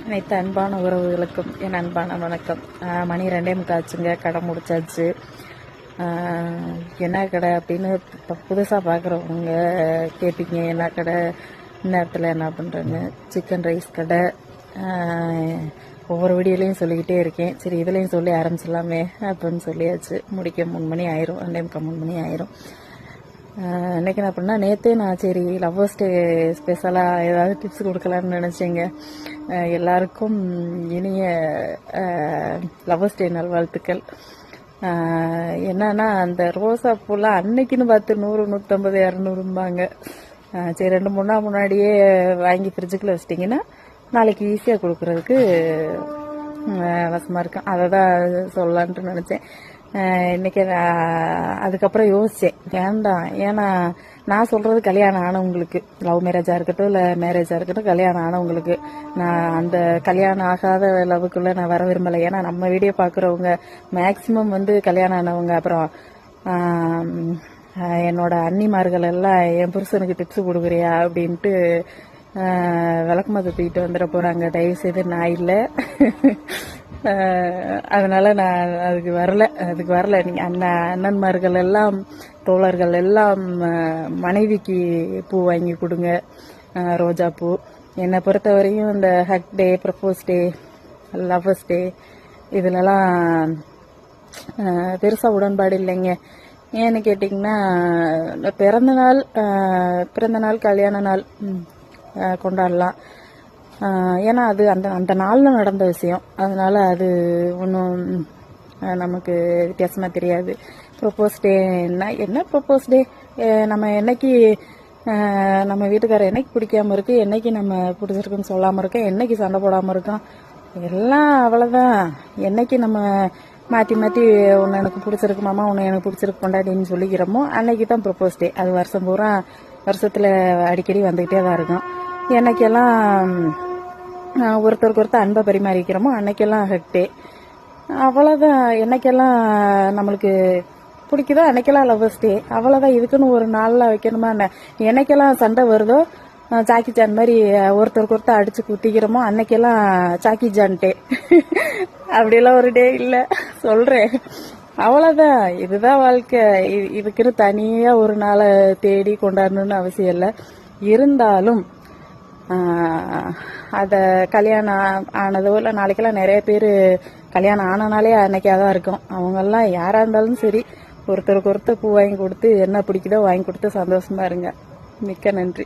அனைத்து அன்பான உறவுகளுக்கும் என் அன்பான வணக்கம். மணி 2:45 ஆச்சுங்க. கடை முடிச்சாச்சு. என்ன கடை அப்படின்னு புதுசாக பார்க்குறவங்க கேட்பீங்க, என்ன கடை, இந்நேரத்தில் என்ன பண்ணுறேன்னு. சிக்கன் ரைஸ் கடை. ஒவ்வொரு வீடியோலையும் சொல்லிக்கிட்டே இருக்கேன். சரி, இதுலேயும் சொல்லி ஆரம்பிச்சிடலாமே அப்படின்னு சொல்லியாச்சு. முடிக்க 3 மணி ஆயிரும். 2:45 3 மணி ஆயிரும். இன்னைக்கு என்ன பண்ணா, நேற்றே நான் சரி லவ்வர்ஸ் டே ஸ்பெஷலாக ஏதாவது டிப்ஸ் கொடுக்கலான்னு நினச்சேங்க. எல்லாருக்கும் இனிய லவ்வர்ஸ் டே நல்வாழ்த்துக்கள். என்னன்னா, அந்த ரோசா பூலாம் அன்னைக்குன்னு பார்த்து 100 150 200 சரி 2-3 நாள் முன்னாடியே வாங்கி ஃப்ரிட்ஜுக்குள்ளே வச்சிட்டிங்கன்னா நாளைக்கு ஈஸியாக கொடுக்குறதுக்கு வசமாக இருக்கும். அதை தான் சொல்லலான்ட்டு நினச்சேன். இன்னைக்கு அதுக்கப்புறம் யோசித்தேன், வேண்டாம். ஏன்னா நான் சொல்கிறது கல்யாணம் ஆனவங்களுக்கு, லவ் மேரேஜாக இருக்கட்டும் இல்லை மேரேஜாக இருக்கட்டும், கல்யாணம் ஆனவங்களுக்கு. நான் அந்த கல்யாணம் ஆகாத லவ்வுக்குள்ளே நான் வர விரும்பலை. ஏன்னா நம்ம வீடியோ பார்க்குறவங்க மேக்சிமம் கல்யாணம் ஆனவங்க. அப்புறம் என்னோட அண்ணிமார்கள் எல்லாம் என் புருஷனுக்கு டிப்ஸ் கொடுக்குறியா அப்படின்ட்டு விளக்கமாத்த தூக்கிட்டு வந்துட போகிறாங்க. தயவுசெய்து நான் இல்லை. அதனால நான் அதுக்கு வரல. நீங்க அண்ணன்மார்கள் எல்லாம், தோழர்கள் எல்லாம் மனைவிக்கு பூ வாங்கி கொடுங்க, ரோஜா பூ. என்னை பொறுத்தவரையும் இந்த ஹக் டே, ப்ரப்போஸ் டே, லவ்வர்ஸ் டே இதுலலாம் பெருசா உடன்பாடு இல்லைங்க. ஏன்னு கேட்டிங்கன்னா, பிறந்த நாள் கல்யாண நாள் கொண்டாடலாம். ஏன்னா அது அந்த நாளில் நடந்த விஷயம். அதனால அது ஒன்றும் நமக்கு வித்தியாசமாக தெரியாது. ப்ரொப்போஸ் டேன்னா என்ன ப்ரொப்போஸ் டே, நம்ம என்னைக்கு நம்ம வீட்டுக்காரர் என்னைக்கு பிடிக்காம இருக்கு, என்னைக்கு நம்ம பிடிச்சிருக்குன்னு சொல்லாமல் இருக்கோம், என்னைக்கு சண்டை போடாமல் இருக்கோம், எல்லாம் அவ்வளோதான். என்னைக்கு நம்ம மாற்றி மாற்றி ஒன்று எனக்கு பிடிச்சிருக்கு மாமா, ஒன்று எனக்கு பிடிச்சிருக்கு கொண்டாடின்னு சொல்லிக்கிறோமோ அன்னைக்கு தான் ப்ரொப்போஸ் டே. அது வருஷத்தில் அடிக்கடி வந்துக்கிட்டே தான் இருக்கும். என்னைக்கெல்லாம் ஒருத்தருக்கு ஒருத்தர் அன்பை பரிமாறிக்கிறோமோ அன்னைக்கெல்லாம் ஹக் டே. அவ்வளோதான். என்னைக்கெல்லாம் நம்மளுக்கு பிடிக்குதோ அன்னைக்கெல்லாம் லவ்வர்ஸ் டே. அவ்வளோதான். இதுக்குன்னு ஒரு நாளில் வைக்கணுமா என்ன? என்னைக்கெல்லாம் சண்டை வருதோ, சாக்கி ஜான் மாதிரி ஒருத்தருக்கு ஒருத்தர் அடிச்சு குத்திக்கிறோமோ அன்னைக்கெல்லாம் சாக்கி ஜான் டே. அப்படியெல்லாம் ஒரு டே இல்லை, சொல்றேன். அவ்வளோதான். இதுதான் வாழ்க்கை. இதுக்குன்னு தனியாக ஒரு நாளை தேடி கொண்டாடணும்னு அவசியம் இல்லை. இருந்தாலும் அதை கல்யாணம் ஆனதோ இல்லை நாளைக்கெல்லாம் நிறைய பேர் கல்யாணம் ஆனனாலே அன்னைக்காக தான் இருக்கும். அவங்கெல்லாம் யாராக இருந்தாலும் சரி, ஒருத்தருக்கு ஒருத்தர் பூ வாங்கி கொடுத்து என்ன பிடிக்குதோ வாங்கி கொடுத்து சந்தோஷமா இருங்க. மிக்க நன்றி.